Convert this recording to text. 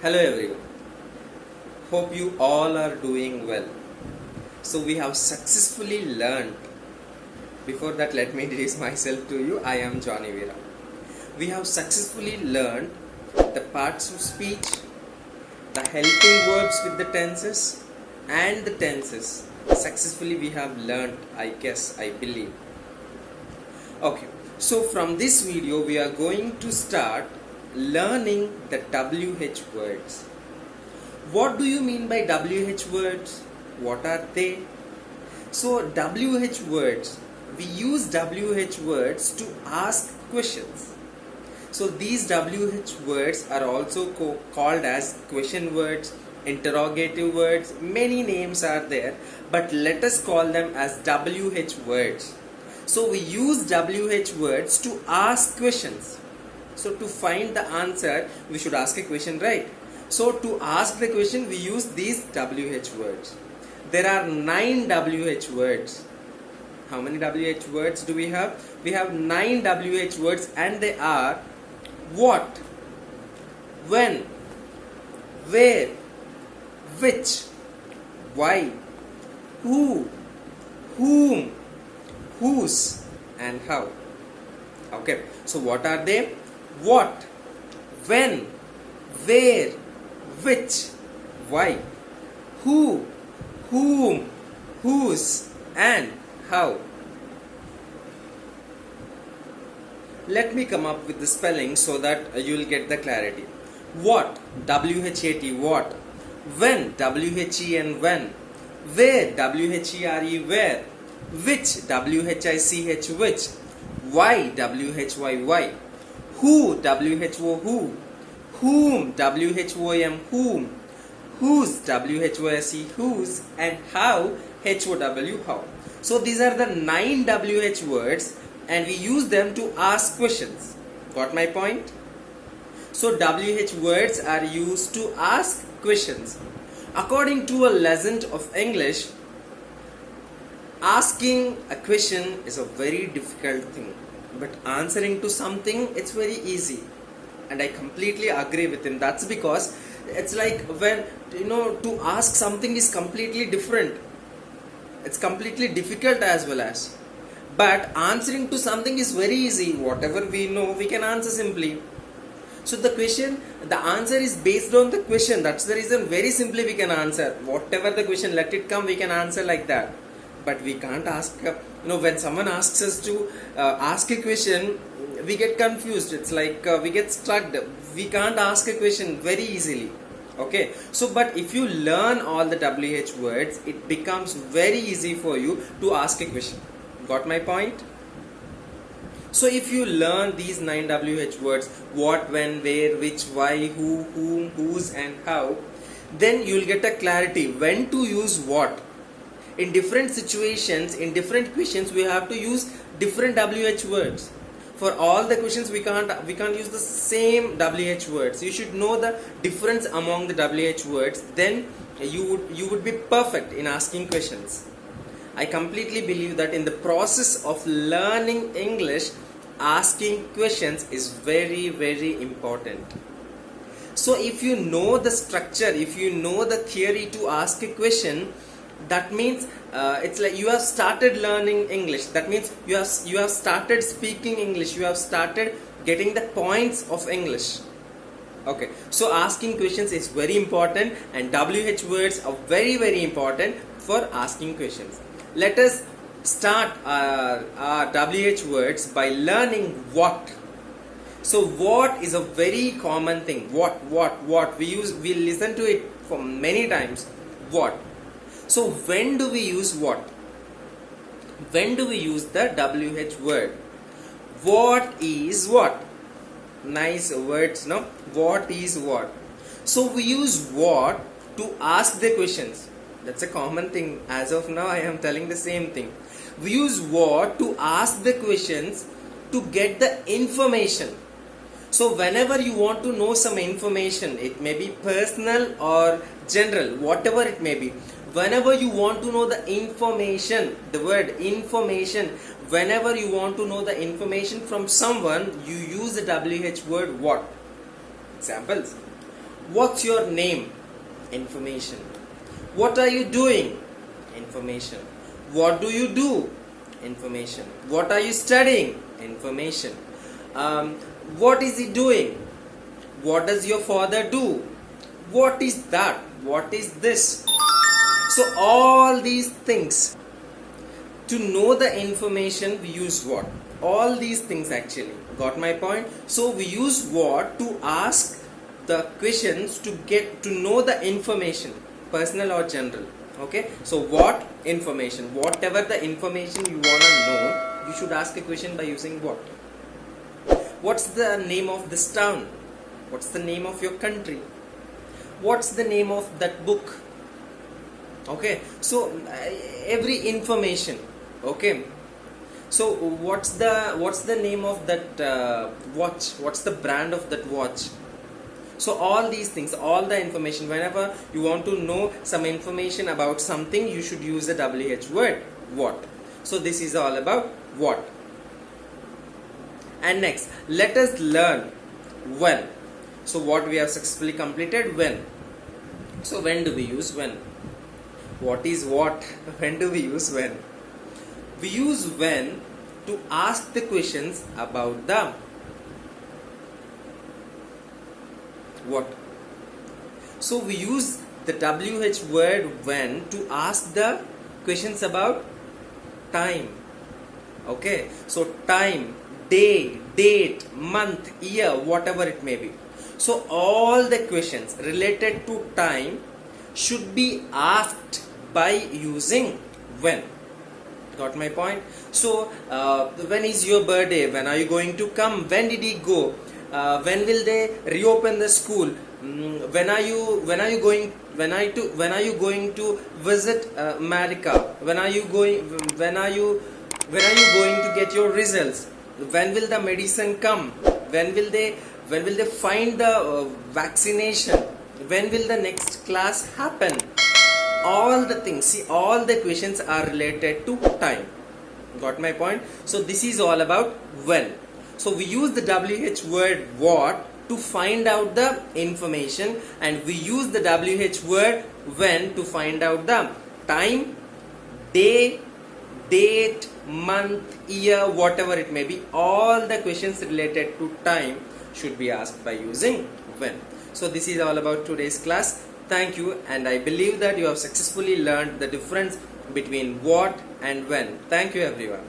Hello everyone. Hope you all are doing well. So we have successfully learned. Before that, let me introduce myself to you. I am Johnny Veera. We have successfully learned the parts of speech, the helping verbs with the tenses, and the tenses. Successfully we have learned, I guess, I believe. Okay, so from this video we are going to start learning the WH words. What do you mean by WH words? What are they? So WH words, we use WH words to ask questions. So these WH words are also called as question words, interrogative words, many names are there, but let us call them as WH words. So we use WH words to ask questions. So to find the answer, we should ask a question, right? So to ask the question, we use these WH words. There are 9 WH words. How many WH words do we have? We have 9 WH words, and they are what, when, where, which, why, who, whom, whose, and how. Okay, so what are they? What, when, where, which, why, who, whom, whose, and how. Let me come up with the spelling so that you will get the clarity. What, W-H-A-T, what. When, W-H-E-N, when. Where, W-H-E-R-E, where. Which, W-H-I-C-H, which. Why, W-H-Y, why. Who, W-H-O, who. Whom, W-H-O-M, whom. Whose, W-H-O-S-E, whose. And how, H-O-W, how. So these are the 9 WH words, and we use them to ask questions. Got my point? So WH words are used to ask questions. According to a lesson of English, asking a question is a very difficult thing, but answering to something, it's very easy. And I completely agree with him. That's because it's like when, to ask something is completely different. It's completely difficult as well as. But answering to something is very easy. Whatever we know, we can answer simply. So the answer is based on the question. That's the reason very simply we can answer. Whatever the question, let it come, we can answer like that. But we can't ask, when someone asks us to ask a question, we get confused. It's like we get stuck. We can't ask a question very easily. Okay, so but if you learn all the WH words, it becomes very easy for you to ask a question. Got my point? So if you learn these 9 WH words, what, when, where, which, why, who, whom, whose, and how, then you'll get a clarity when to use what. In different situations, in different questions, we have to use different WH words. For all the questions, we can't use the same WH words. You should know the difference among the WH words. Then you would be perfect in asking questions. I completely believe that in the process of learning English, asking questions is very, very important. So if you know the structure, if you know the theory to ask a question, that means it's like you have started learning English. That means you have started speaking English. You have started getting the points of English. Okay, so asking questions is very important, and WH words are very, very important for asking questions. Let us start our WH words by learning what. So what is a very common thing. What we listen to it for many times. What. So when do we use what? When do we use the WH word? What is what? Nice words, no? What is what? So we use what to ask the questions. That's a common thing. As of now, I am telling the same thing. We use what to ask the questions to get the information. So whenever you want to know some information, it may be personal or general, whatever it may be. Whenever you want to know the information, the word information, whenever you want to know the information from someone, you use the WH word what. Examples. What's your name? Information. What are you doing? Information. What do you do? Information. What are you studying? Information. What is he doing? What does your father do? What is that? What is this? So all these things, to know the information, we use what? All these things actually. Got my point? So we use what to ask the questions to get to know the information, personal or general. Okay? So what? Information. Whatever the information you wanna know, you should ask a question by using what? What's the name of this town? What's the name of your country? What's the name of that book? Okay, so every information. Okay, so what's the name of that watch? What's the brand of that watch? So all these things, all the information, whenever you want to know some information about something, you should use the WH word, what. So this is all about what. And next, let us learn when. So what we have successfully completed, when. So when do we use when? What is what? When do we use when? We use when to ask the questions about the what. So we use the WH word when to ask the questions about time. Okay, so time, day, date, month, year, whatever it may be. So all the questions related to time should be asked by using when. Got my point? So when is your birthday? When are you going to come? When did he go? When will they reopen the school? When are you going to visit America? When are you going to get your results? When will the medicine come? When will they find the vaccination? When will the next class happen? All the things, see, all the questions are related to time. Got my point? So this is all about when. So we use the WH word what to find out the information, and we use the WH word when to find out the time, day, date, month, year, whatever it may be. All the questions related to time should be asked by using when. So this is all about today's class. Thank you, and I believe that you have successfully learned the difference between what and when. Thank you everyone.